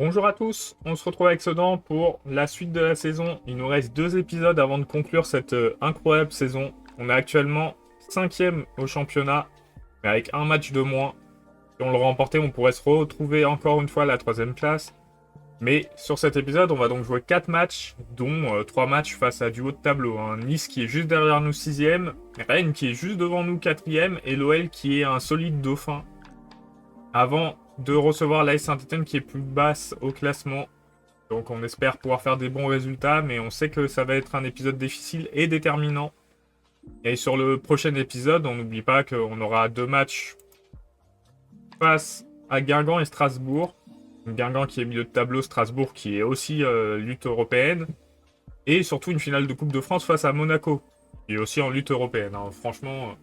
Bonjour à tous, on se retrouve avec Sedan pour la suite de la saison. Il nous reste 2 épisodes avant de conclure cette incroyable saison. On est actuellement 5e au championnat, mais avec un match de moins. Si on le remportait, on pourrait se retrouver encore une fois à la 3e place. Mais sur cet épisode, on va donc jouer 4 matchs, dont 3 matchs face à du haut de tableau. Nice qui est juste derrière nous 6e, Rennes qui est juste devant nous 4e, et l'OL qui est un solide dauphin. Avant de recevoir l'AS Saint-Etienne qui est plus basse au classement. Donc on espère pouvoir faire des bons résultats, mais on sait que ça va être un épisode difficile et déterminant. Et sur le prochain épisode, on n'oublie pas qu'on aura 2 matchs face à Guingamp et Strasbourg. Guingamp qui est milieu de tableau, Strasbourg qui est aussi lutte européenne. Et surtout une finale de Coupe de France face à Monaco, qui est aussi en lutte européenne. Franchement,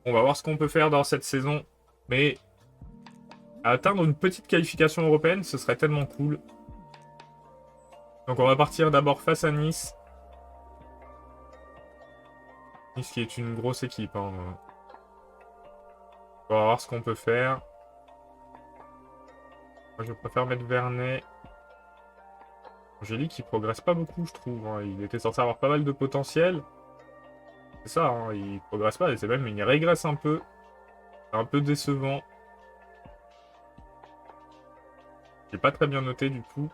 on va voir ce qu'on peut faire dans cette saison. Mais atteindre une petite qualification européenne, ce serait tellement cool. Donc on va partir d'abord face à Nice. Nice qui est une grosse équipe. On va voir ce qu'on peut faire. Moi je préfère mettre Vernet. Angélique qui progresse pas beaucoup je trouve. Il était censé avoir pas mal de potentiel. C'est ça, il progresse pas et c'est même il régresse un peu. C'est un peu décevant. J'ai pas très bien noté du coup.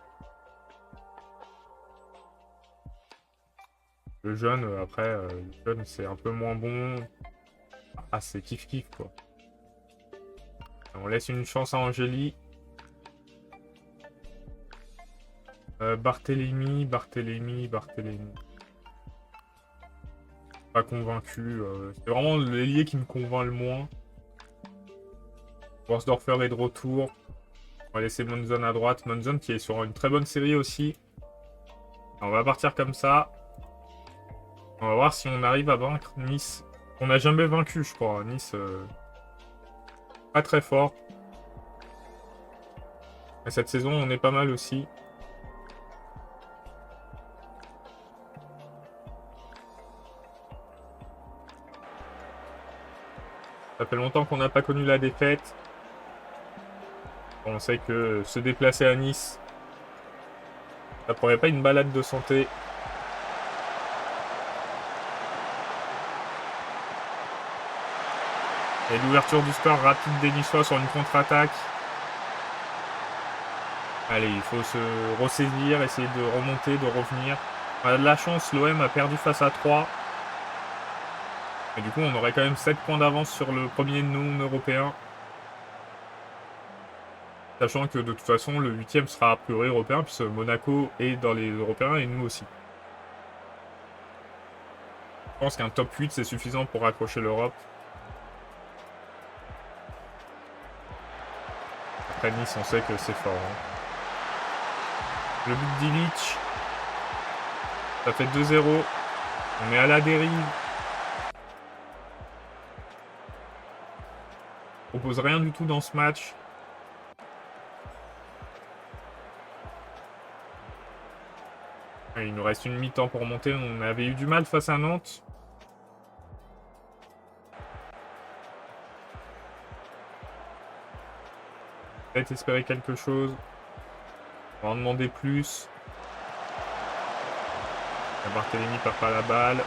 Le jeune, après, le jeune c'est un peu moins bon. Ah, c'est kiff-kiff quoi. On laisse une chance à Angélie. Barthélemy. Pas convaincu. C'est vraiment l'ailier qui me convainc le moins. Worsdorfer est de retour. On va laisser Monzon à droite. Monzon qui est sur une très bonne série aussi. On va partir comme ça. On va voir si on arrive à vaincre Nice. On n'a jamais vaincu, je crois. Nice, pas très fort. Mais cette saison, on est pas mal aussi. Ça fait longtemps qu'on n'a pas connu la défaite. On sait que se déplacer à Nice, ça pourrait pas une balade de santé. Et l'ouverture du score rapide des Niçois sur une contre-attaque. Allez, il faut se ressaisir, essayer de remonter, de revenir. On a de la chance, l'OM a perdu face à 3. Et du coup, on aurait quand même 7 points d'avance sur le premier non-européen. Sachant que de toute façon, le 8e sera a priori européen, puisque Monaco est dans les européens et nous aussi. Je pense qu'un top 8, c'est suffisant pour accrocher l'Europe. Après Nice, on sait que c'est fort. Le but d'Illich. Ça fait 2-0. On est à la dérive. On propose rien du tout dans ce match. Et il nous reste une mi-temps pour monter. On avait eu du mal face à Nantes. Peut-être espérer quelque chose. On va en demander plus. Barthélemy perd pas la balle.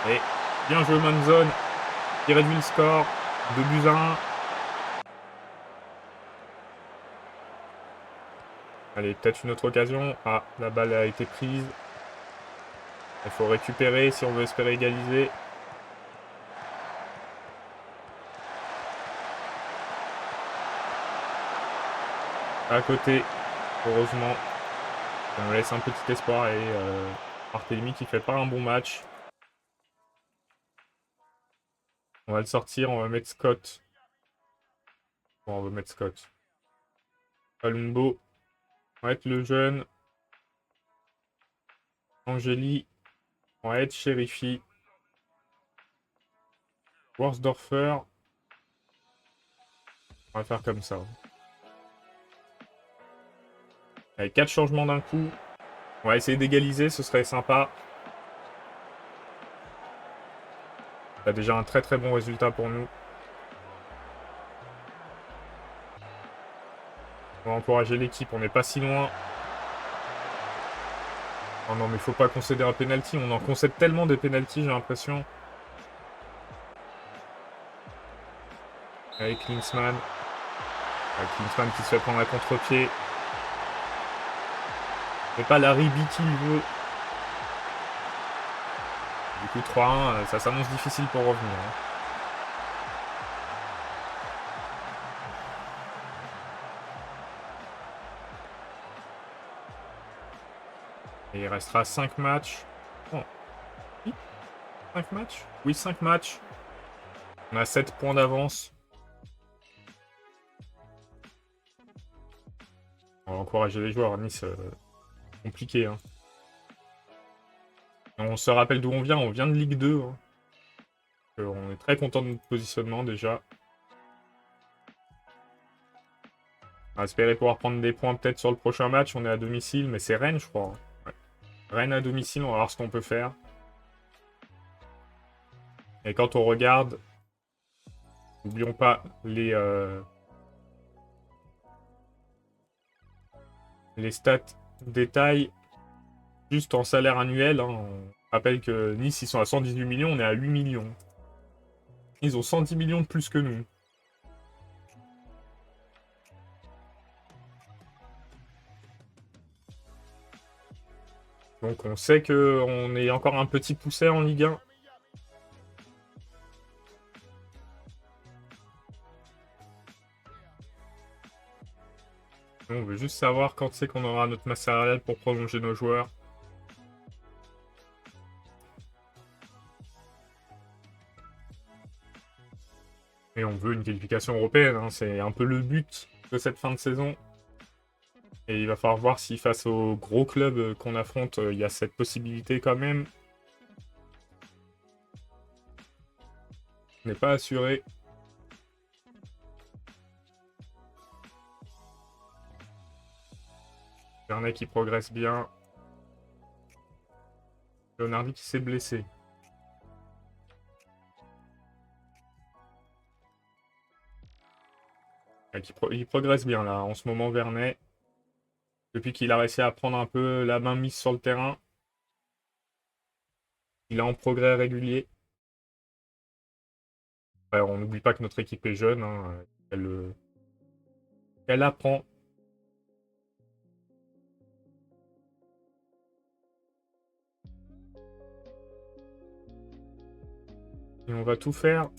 Et bien joué Monzon. Il réduit le score. 2-1. Allez, peut-être une autre occasion. Ah, la balle a été prise. Il faut récupérer si on veut espérer égaliser. À côté, heureusement. Ça me laisse un petit espoir et Barthélemy qui fait pas un bon match. On va le sortir, on va mettre Scott. Bon, on va mettre Scott. Palumbo. On va être le jeune. Angélie. On va être Chérifi. Worsdorfer. On va faire comme ça. Avec 4 changements d'un coup. On va essayer d'égaliser, ce serait sympa. C'est déjà un très très bon résultat pour nous. On va encourager l'équipe, on n'est pas si loin. Oh non, mais faut pas concéder un penalty. On en concède tellement des penalties, j'ai l'impression. Avec Klinsmann. Avec Klinsmann qui se fait prendre à contre-pied. C'est pas la Ribi qu'il veut. Du coup, 3-1, ça s'annonce difficile pour revenir. Hein. Et il restera 5 matchs. Oh. 5 matchs? Oui, 5 matchs. On a 7 points d'avance. On va encourager les joueurs. Nice, compliqué. Hein. On se rappelle d'où on vient de Ligue 2. Hein. On est très content de notre positionnement déjà. On va espérer pouvoir prendre des points peut-être sur le prochain match. On est à domicile, mais c'est Rennes, je crois. Ouais. Rennes à domicile, on va voir ce qu'on peut faire. Et quand on regarde, n'oublions pas les stats détails juste en salaire annuel. Hein. On rappelle que Nice, ils sont à 118 millions, on est à 8 millions. Ils ont 110 millions de plus que nous. Donc on sait qu'on est encore un petit poussé en Ligue 1. On veut juste savoir quand c'est qu'on aura notre masse salariale pour prolonger nos joueurs. Et on veut une qualification européenne, hein. C'est un peu le but de cette fin de saison. Et il va falloir voir si face aux gros clubs qu'on affronte, il y a cette possibilité quand même. On n'est pas assuré. Vernet qui progresse bien. Leonardi qui s'est blessé. Il progresse bien là, en ce moment, Vernet. Depuis qu'il a réussi à prendre un peu la main mise sur le terrain. Il est en progrès régulier. Ouais, on n'oublie pas que notre équipe est jeune. Hein. Elle apprend. Et on va tout faire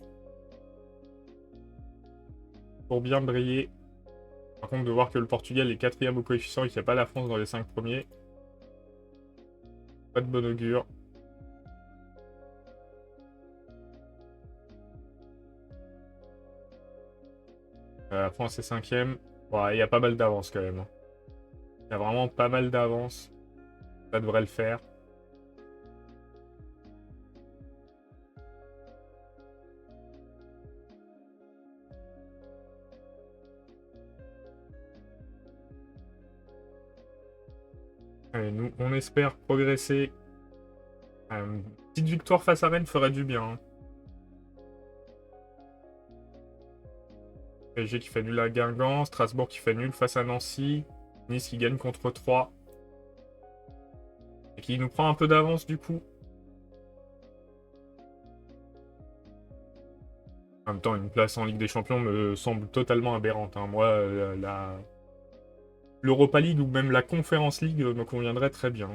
pour bien briller. Par contre, de voir que le Portugal est 4e au coefficient et qu'il n'y a pas la France dans les 5 premiers. Pas de bon augure. La France est 5e. Ouais, il y a pas mal d'avance quand même. Il y a vraiment pas mal d'avance. Ça devrait le faire. Allez, nous, on espère progresser. Une petite victoire face à Rennes ferait du bien. Hein. PSG qui fait nul à Guingamp. Strasbourg qui fait nul face à Nancy. Nice qui gagne contre 3. Et qui nous prend un peu d'avance du coup. En même temps, une place en Ligue des Champions me semble totalement aberrante. Hein. Moi, l'Europa League ou même la Conference League me conviendrait très bien.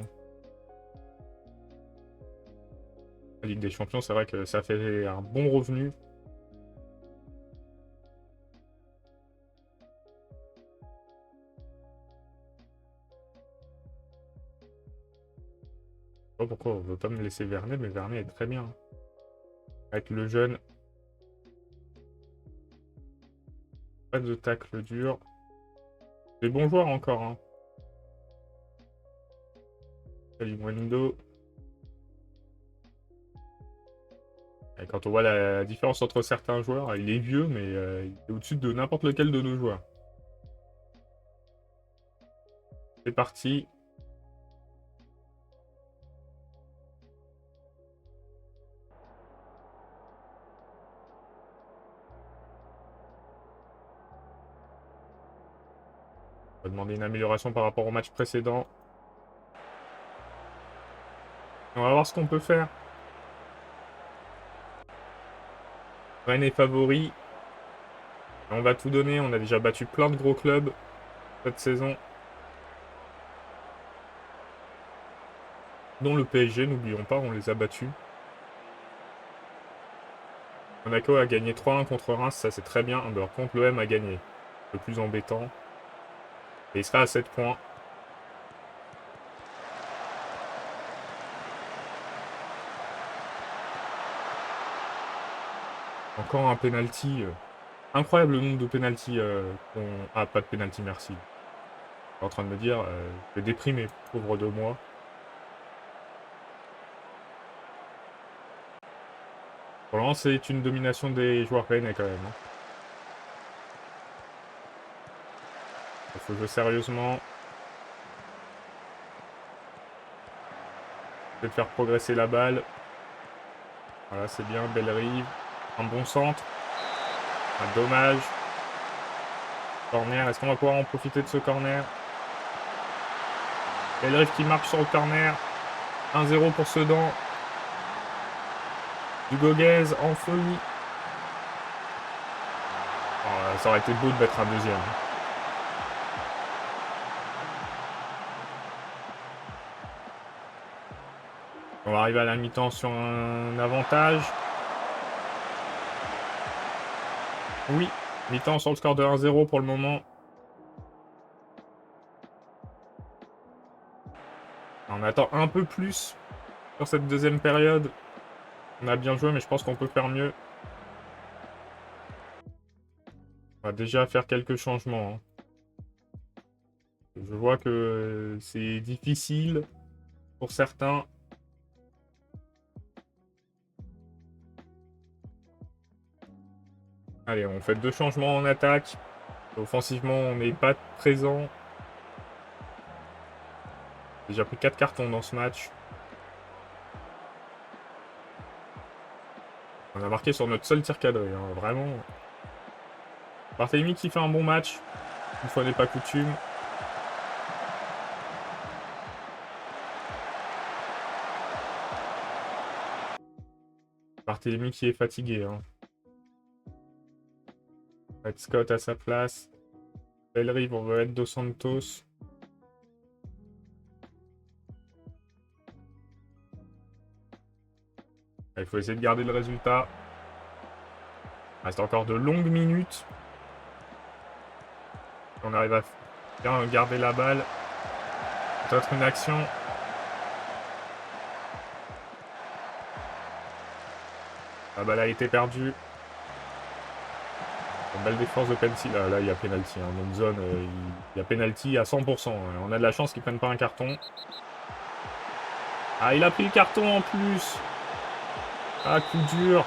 La Ligue des Champions, c'est vrai que ça fait un bon revenu. Je sais pas pourquoi on veut pas me laisser Vernet, mais Vernet est très bien. Avec le jeune. Pas de tacle dur. Des bons joueurs encore. Hein. Kalimundo. Et quand on voit la différence entre certains joueurs, il est vieux, mais il est au-dessus de n'importe lequel de nos joueurs. C'est parti. On va demander une amélioration par rapport au match précédent. On va voir ce qu'on peut faire. Rennes est favori. On va tout donner. On a déjà battu plein de gros clubs cette saison. Dont le PSG, n'oublions pas, on les a battus. Monaco a gagné 3-1 contre Reims, ça c'est très bien. Alors contre l'OM a gagné. Le plus embêtant. Et il sera à 7 points. Encore un penalty. Incroyable le nombre de penalty qu'on... Ah, pas de penalty, merci. Je suis en train de me dire, je vais déprimer, pauvre de moi. Pour l'instant, c'est une domination des joueurs rennais quand même. Il faut jouer sérieusement. Peut-être faire progresser la balle. Voilà, c'est bien, belle rive. Un bon centre. Un dommage. Corner, est-ce qu'on va pouvoir en profiter de ce corner? Belle rive qui marche sur le corner. 1-0 pour Sedan. Hugo Guez en folie. Oh, ça aurait été beau de mettre un deuxième. On va arriver à la mi-temps sur un avantage. Oui, mi-temps sur le score de 1-0 pour le moment. On attend un peu plus sur cette deuxième période. On a bien joué, mais je pense qu'on peut faire mieux. On va déjà faire quelques changements. Je vois que c'est difficile pour certains. Allez, on fait 2 changements en attaque. Offensivement, on n'est pas présent. J'ai déjà pris 4 cartons dans ce match. On a marqué sur notre seul tir cadré, hein, vraiment. Barthélemy qui fait un bon match. Une fois n'est pas coutume. Barthélemy qui est fatigué. Hein. Red Scott à sa place. Belle rive, on va être Dos Santos. Il faut essayer de garder le résultat. Il reste encore de longues minutes. On arrive à bien garder la balle. Peut-être une action. La balle a été perdue. Une belle défense de penalty. Là, il y a penalty. Hein. Dans une zone, il y a penalty à 100%. Hein. On a de la chance qu'ils ne prennent pas un carton. Ah, il a pris le carton en plus. Ah, coup dur.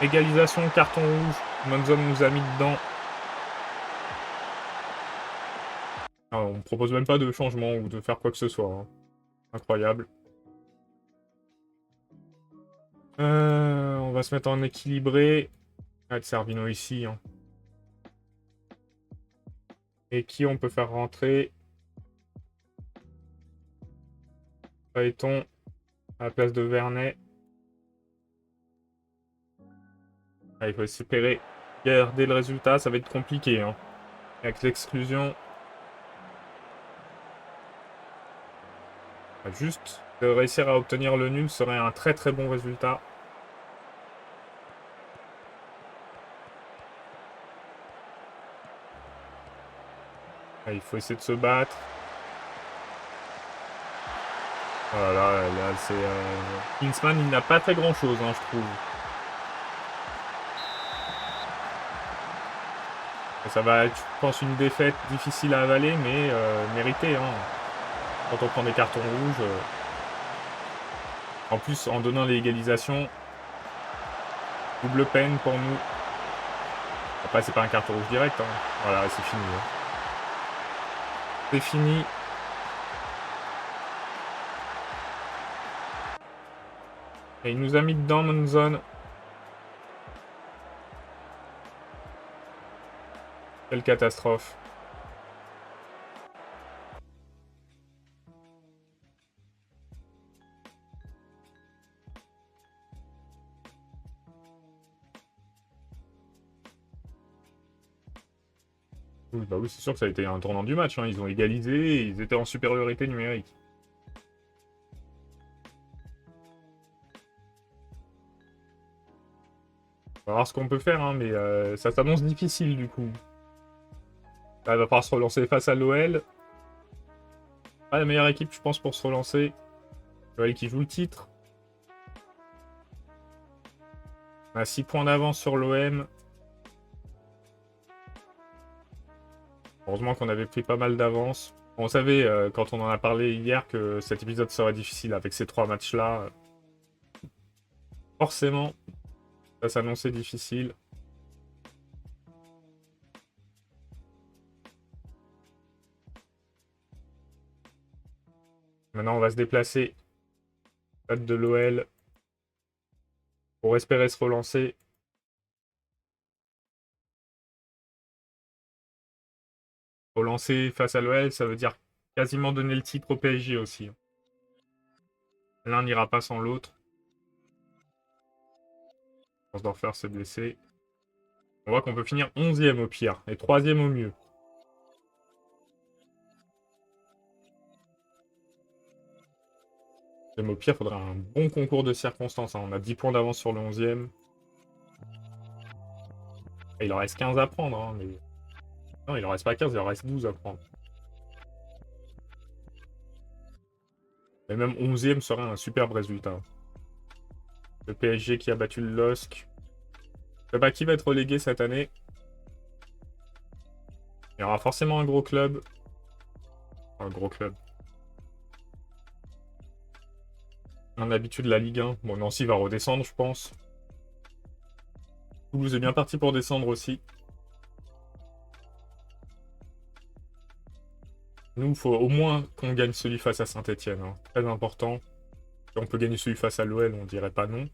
Égalisation, carton rouge. Monzon nous a mis dedans. Ah, on ne propose même pas de changement ou de faire quoi que ce soit. Hein. Incroyable. On va se mettre en équilibré. Ah, de Servino ici. Hein. Et qui on peut faire rentrer? Phaéton à la place de Vernet. Ah, il faut espérer garder le résultat. Ça va être compliqué. Hein. Avec l'exclusion. Juste de réussir à obtenir le nul serait un très très bon résultat. Il faut essayer de se battre. Voilà, là c'est... Kingsman, il n'a pas fait grand chose, hein, je trouve. Et ça va être, je pense, une défaite difficile à avaler, mais méritée. Hein. Quand on prend des cartons rouges. En plus, en donnant l'égalisation, double peine pour nous. Après, c'est pas un carton rouge direct. Hein. Voilà, c'est fini. Hein. C'est fini. Et il nous a mis dedans, Monzon. Quelle catastrophe. Oui, bah oui, c'est sûr que ça a été un tournant du match, hein. Ils ont égalisé et ils étaient en supériorité numérique. On va voir ce qu'on peut faire, hein, mais ça s'annonce difficile du coup. Là, il va falloir se relancer face à l'OL. Pas la meilleure équipe, je pense, pour se relancer. L'OL qui joue le titre. On a 6 points d'avance sur l'OM. Heureusement qu'on avait pris pas mal d'avance. On savait, quand on en a parlé hier, que cet épisode serait difficile avec ces 3 matchs-là. Forcément, ça s'annonçait difficile. Maintenant, on va se déplacer. Stade de l'OL. Pour espérer se relancer. Relancer face à l'OL, ça veut dire quasiment donner le titre au PSG aussi. L'un n'ira pas sans l'autre. Dorfer s'est blessé. On voit qu'on peut finir 11e au pire et 3e au mieux. Même au pire, il faudra un bon concours de circonstances, hein. On a 10 points d'avance sur le 11e. Et il en reste 15 à prendre, hein, mais... Non, il en reste pas 15, il en reste 12 à prendre. Et même 11e serait un superbe résultat. Le PSG qui a battu le LOSC. Je sais pas qui va être relégué cette année. Il y aura forcément un gros club. Un gros club. Un habitué de la Ligue 1. Bon, Nancy va redescendre, je pense. Toulouse est bien parti pour descendre aussi. Nous, il faut au moins qu'on gagne celui face à Saint-Etienne, hein. Très important. Si on peut gagner celui face à l'OL, on dirait pas non.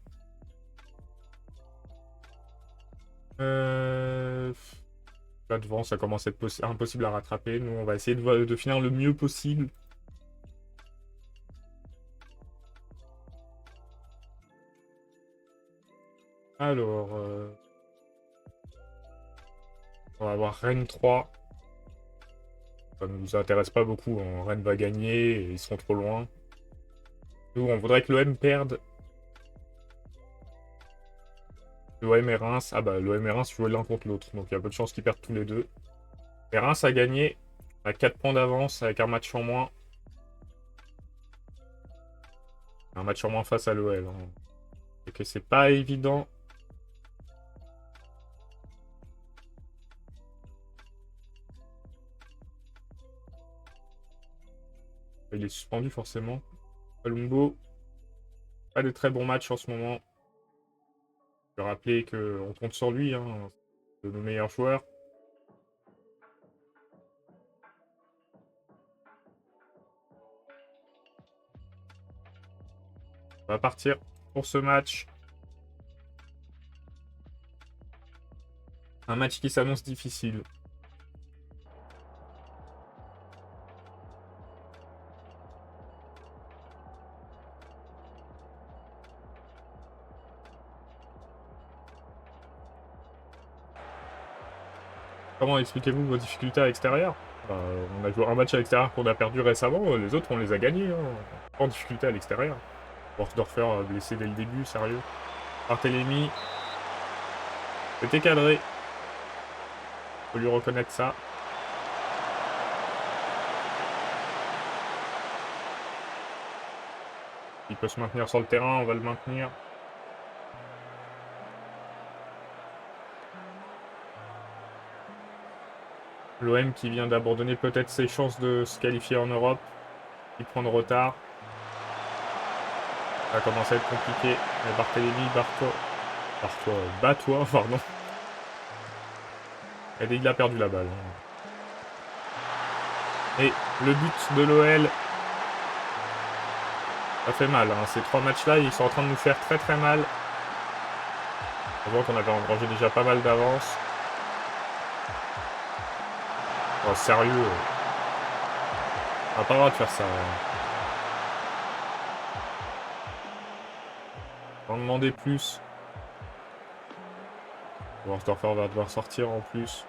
Là devant, ça commence à être impossible à rattraper. Nous, on va essayer de finir le mieux possible. Alors... On va avoir Rennes 3. Ça ne nous intéresse pas beaucoup, hein. Rennes va gagner et ils seront trop loin. Nous, on voudrait que l'OM perde. L'OM et Reims. Ah bah, l'OM et Reims jouent l'un contre l'autre. Donc il y a peu de chances qu'ils perdent tous les deux. Et Reims a gagné à 4 points d'avance avec un match en moins. Un match en moins face à l'OL, hein. Et que c'est pas évident. Il est suspendu forcément. Palumbo. Pas de très bons matchs en ce moment. Je vais rappeler qu'on compte sur lui, hein, de nos meilleurs joueurs. On va partir pour ce match. Un match qui s'annonce difficile. Comment expliquez-vous vos difficultés à l'extérieur? On a joué un match à l'extérieur qu'on a perdu récemment, les autres on les a gagnés, hein. Pas en difficulté à l'extérieur. Borsdorfer blessé dès le début, sérieux. Barthélémy. C'était cadré. Faut lui reconnaître ça. Il peut se maintenir sur le terrain, on va le maintenir. L'OM qui vient d'abandonner peut-être ses chances de se qualifier en Europe. Il prend de retard. Ça va commencer à être compliqué. Mais Barthélémy, bats-toi, pardon. Et il a perdu la balle. Et le but de l'OL, ça fait mal, hein. Ces 3 matchs-là, ils sont en train de nous faire très très mal. On voit qu'on avait engrangé déjà pas mal d'avance. Oh, sérieux. On n'a pas le droit de faire ça. On va en demander plus. Worsterfer va devoir sortir en plus.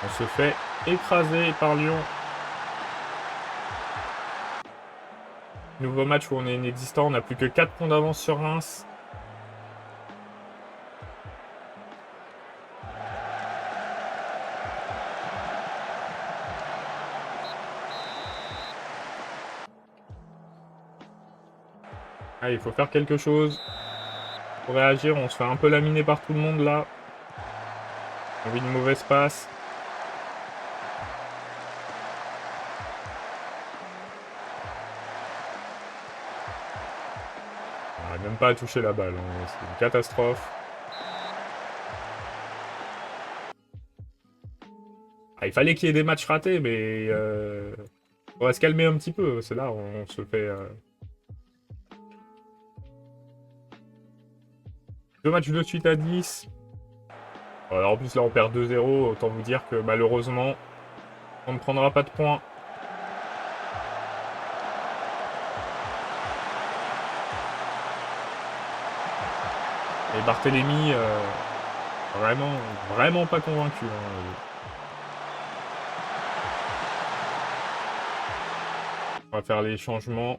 On se fait écraser par Lyon. Nouveau match où on est inexistant. On n'a plus que 4 points d'avance sur Reims. Ah, il faut faire quelque chose. Pour réagir, on se fait un peu laminer par tout le monde là. On vit une mauvaise passe. On n'arrive même pas à toucher la balle. Hein. C'est une catastrophe. Ah, il fallait qu'il y ait des matchs ratés, mais on va se calmer un petit peu. C'est là où on se fait... 2 matchs de suite à 10. Alors en plus là on perd 2-0, autant vous dire que malheureusement on ne prendra pas de points. Et Barthélémy, vraiment pas convaincu. Hein. On va faire les changements.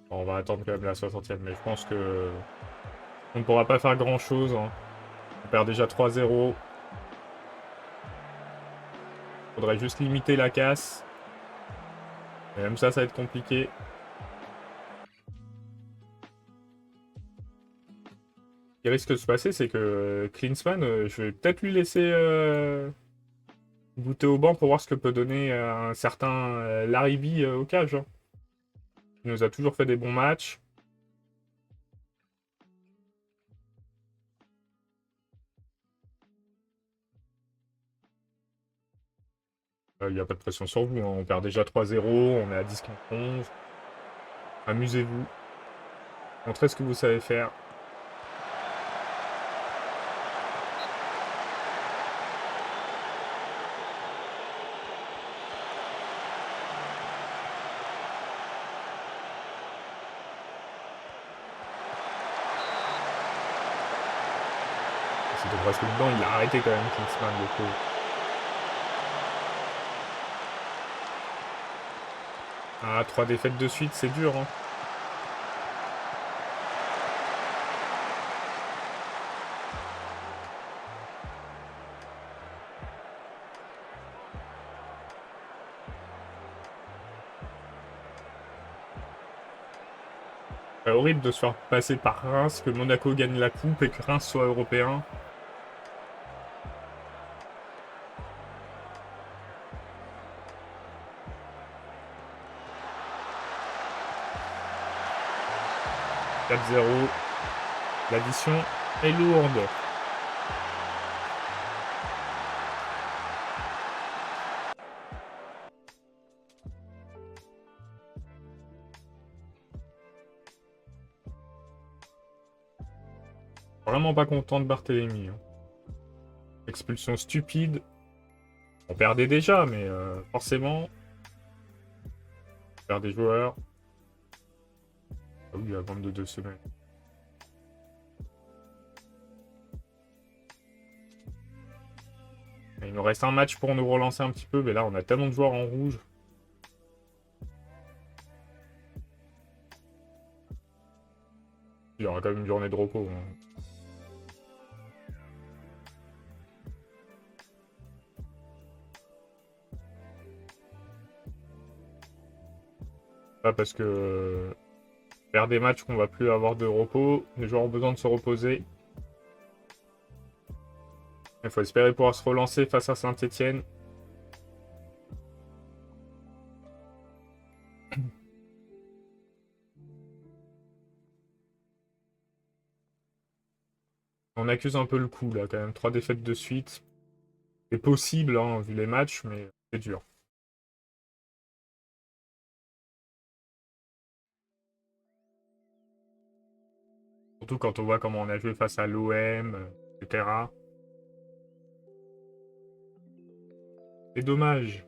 Bon, on va attendre quand même la 60e, mais je pense que on ne pourra pas faire grand chose. Hein. On perd déjà 3-0. Faudrait juste limiter la casse. Et même ça va être compliqué. Ce qui risque de se passer, c'est que Klinsmann, je vais peut-être lui laisser goûter au banc pour voir ce que peut donner un certain Laribi au cage. Hein. Il nous a toujours fait des bons matchs. Il n'y a pas de pression sur vous. Hein. On perd déjà 3-0. On est à 10 contre 11. Amusez-vous. Montrez ce que vous savez faire. C'était presque dedans. Il a arrêté quand même, Klinsmann, le coup. Ah, 3 défaites de suite, c'est dur. Hein. C'est horrible de se faire passer par Reims, que Monaco gagne la coupe et que Reims soit européen. « 4-0. L'addition est lourde. Vraiment pas content de Barthélémy. Hein. Expulsion stupide. On perdait déjà, mais forcément, on perd des joueurs. Ah oui, à 22 semaines. Il nous reste un match pour nous relancer un petit peu, mais là, on a tellement de joueurs en rouge. Il y aura quand même une journée de repos. Hein. Pas parce que faire des matchs qu'on va plus avoir de repos, les joueurs ont besoin de se reposer. Il faut espérer pouvoir se relancer face à Saint-Etienne. On accuse un peu le coup, là, quand même. 3 défaites de suite. C'est possible, hein, vu les matchs, mais c'est dur. Surtout quand on voit comment on a joué face à l'OM, etc. C'est dommage.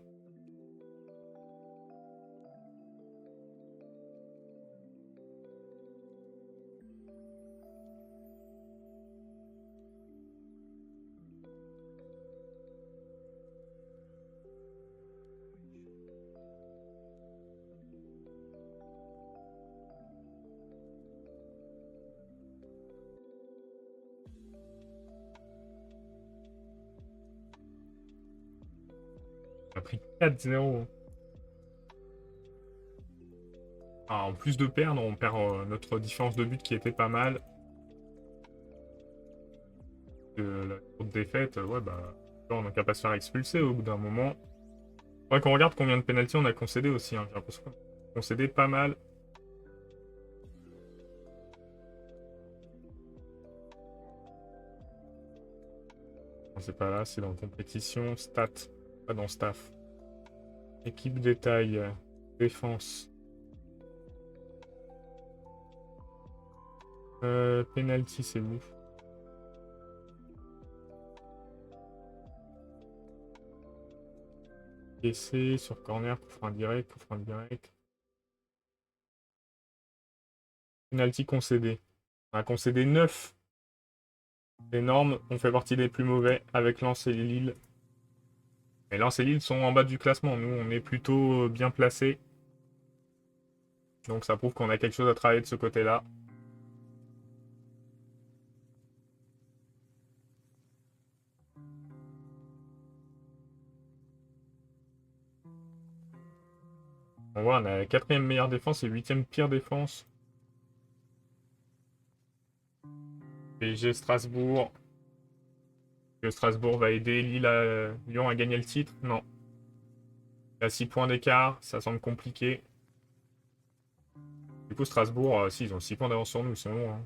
On a pris 4-0. Ah, en plus de perdre, on perd notre différence de but qui était pas mal. La courte défaite, ouais, bah, on n'a qu'à pas se faire expulser au bout d'un moment. Ouais, quand on regarde combien de pénaltys on a concédé aussi, hein, j'ai l'impression qu'on a concédé pas mal. Non, c'est pas là, c'est dans compétition, stats, pas dans staff. Équipe détail, défense. Penalty, c'est où? Essai sur corner, coup franc direct, coup franc direct. Penalty concédé. On a concédé 9. C'est énorme, on fait partie des plus mauvais avec Lens et Lille. Et Lens et Lille sont en bas du classement. Nous, on est plutôt bien placés. Donc ça prouve qu'on a quelque chose à travailler de ce côté-là. On voit, on a la 4e meilleure défense et 8e pire défense. PSG Strasbourg. Que Strasbourg va aider Lyon à gagner le titre? Non. Il y a 6 points d'écart, ça semble compliqué. Du coup, Strasbourg, si, ils ont 6 points d'avance sur nous, ils sont loin. Hein.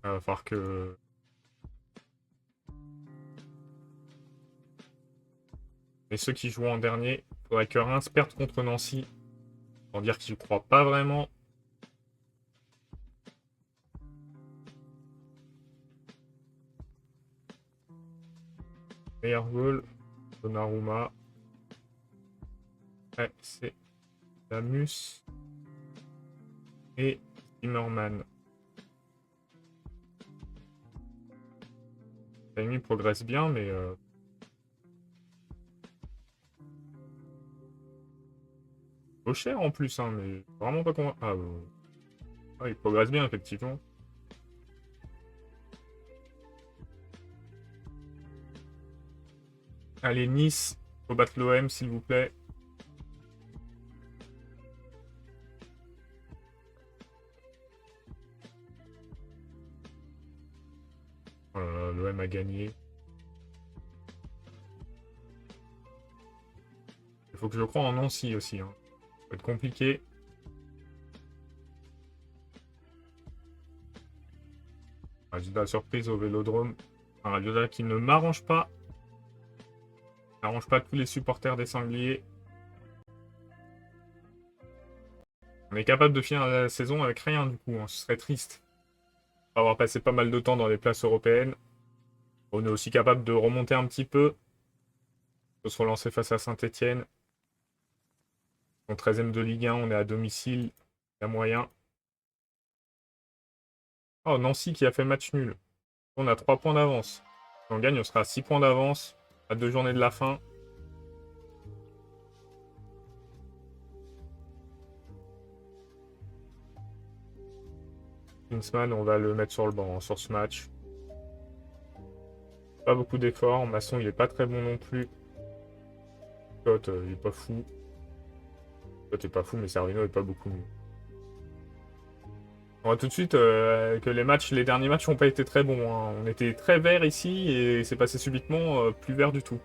Il va falloir que... Et ceux qui jouent en dernier, il faudrait que Reims perde contre Nancy. Pour dire qu'ils ne croient pas vraiment. Meilleur goal, Donnarumma. Ouais, c'est Lamus et Zimmerman. Tammy progresse bien, mais... Au cher en plus, hein, mais vraiment pas convaincu. Ah, il progresse bien, effectivement. Allez, Nice, faut battre l'OM, s'il vous plaît. L'OM a gagné. Il faut que je croie en Nancy aussi. Hein. Ça va être compliqué. Résultat surprise au Vélodrome. Un résultat qui ne m'arrange pas. N'arrange pas tous les supporters des Sangliers. On est capable de finir la saison avec rien du coup. Hein. Ce serait triste. On va avoir passé pas mal de temps dans les places européennes. On est aussi capable de remonter un petit peu. On peut se relancer face à Saint-Etienne. En 13e de Ligue 1, on est à domicile. Il y a moyen. Oh, Nancy qui a fait match nul. On a 3 points d'avance. Si on gagne, on sera à 6 points d'avance. À 2 journées de la fin. Klinsmann, on va le mettre sur le banc hein, sur ce match. Pas beaucoup d'efforts. Masson, il est pas très bon non plus. Scott, il est pas fou. Scott est pas fou, mais Servino est pas beaucoup mieux. On voit tout de suite que les derniers matchs n'ont pas été très bons. Hein. On était très vert ici et c'est passé subitement plus vert du tout.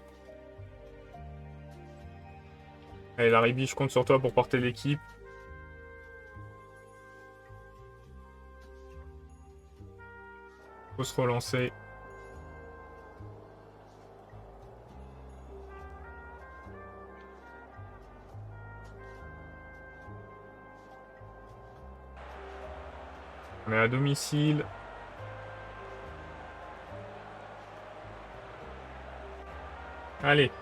Allez, Laribi, je compte sur toi pour porter l'équipe. Faut se relancer. On est à domicile. Allez.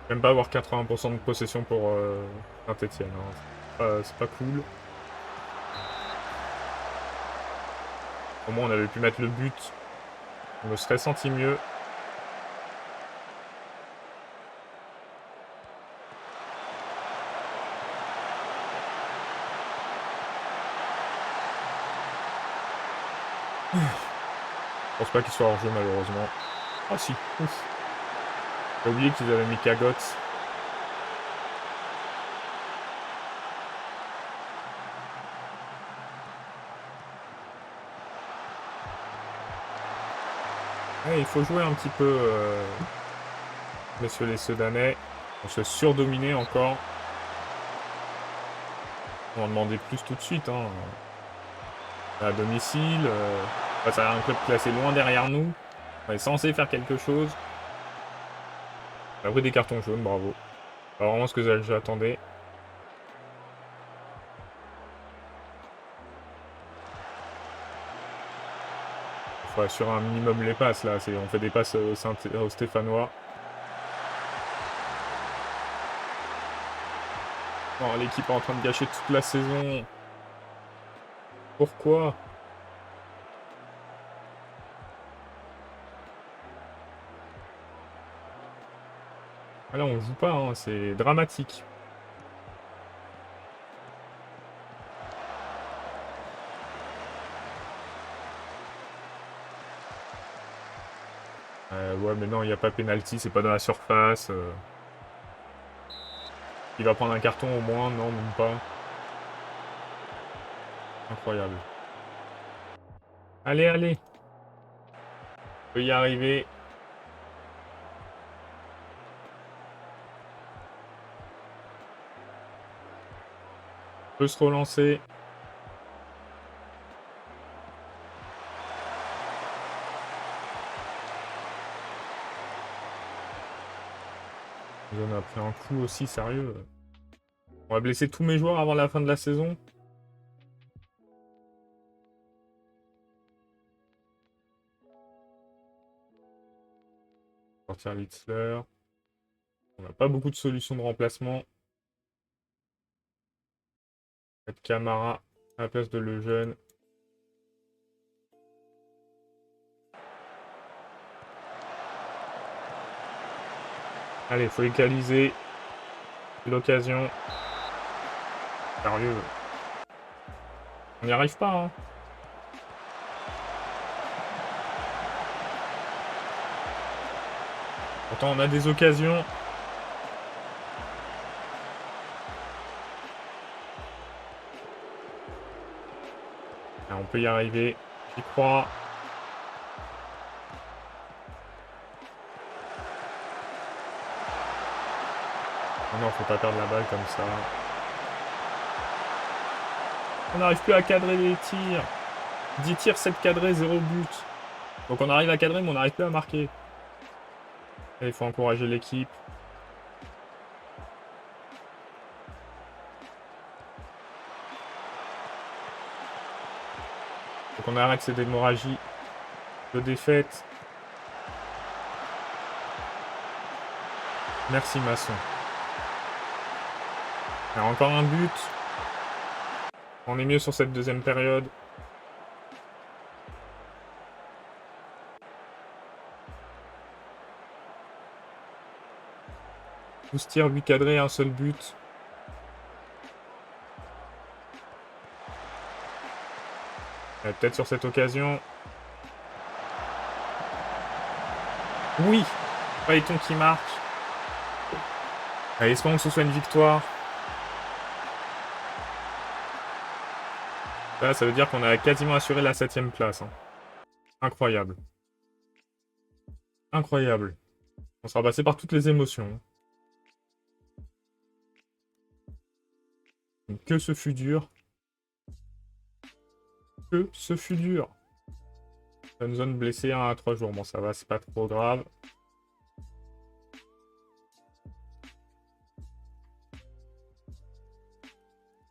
J'aime pas avoir 80% de possession pour Saint-Etienne. Hein. C'est pas cool. Au moins, on avait pu mettre le but. On me serait senti mieux. Je pense pas qu'il soit hors jeu malheureusement. Ah si, ouf. J'ai oublié qu'ils avaient mis Cagots. Ouais, il faut jouer un petit peu, messieurs les Sedanais. On se surdominer encore. On va en demander plus tout de suite. Hein. À domicile. Ça a un club classé loin derrière nous. On est censé faire quelque chose. On a pris des cartons jaunes, bravo. Pas vraiment ce que j'attendais. Il faut assurer un minimum les passes là. On fait des passes aux Stéphanois. Oh, l'équipe est en train de gâcher toute la saison. Pourquoi? Ah là, on joue pas, hein, c'est dramatique. Ouais, mais non, il n'y a pas pénalty, c'est pas dans la surface. Il va prendre un carton au moins, non, même pas. Incroyable. Allez, allez. On peut y arriver. On peut se relancer. On a pris un coup aussi, sérieux. On va blesser tous mes joueurs avant la fin de la saison. Sortir Litzler. On n'a pas beaucoup de solutions de remplacement. Mettre Camara à la place de Lejeune. Allez, faut égaliser. L'occasion. Sérieux. On n'y arrive pas, hein. Pourtant, on a des occasions. Ah, on peut y arriver. J'y crois. Oh non, faut pas perdre la balle comme ça. On n'arrive plus à cadrer les tirs. 10 tirs, 7 cadrés, 0 but. Donc on arrive à cadrer, mais on n'arrive plus à marquer. Et il faut encourager l'équipe. Faut qu'on arrête cette hémorragie de défaite. Merci Masson. Il y a encore un but. On est mieux sur cette deuxième période. 12 tirs, 8 cadrés, un seul but. Peut-être sur cette occasion. Oui, Payton qui marque. Allez, espérons que ce soit une victoire. Là, ça veut dire qu'on a quasiment assuré la 7ème place. Hein. Incroyable. Incroyable. On sera passé par toutes les émotions. Que ce fut dur. Que ce fut dur. Une zone blessée 1 à 3 jours. Bon, ça va, c'est pas trop grave.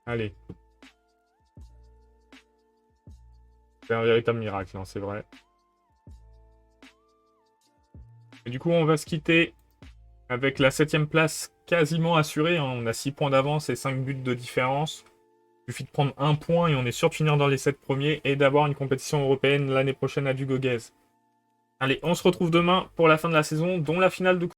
Allez. C'est un véritable miracle, hein, c'est vrai. Et du coup, on va se quitter avec la 7ème place quasiment assurée. Hein. On a 6 points d'avance et 5 buts de différence. Il suffit de prendre un point et on est sûr de finir dans les 7 premiers et d'avoir une compétition européenne l'année prochaine à Dugoguez. Allez, on se retrouve demain pour la fin de la saison, dont la finale de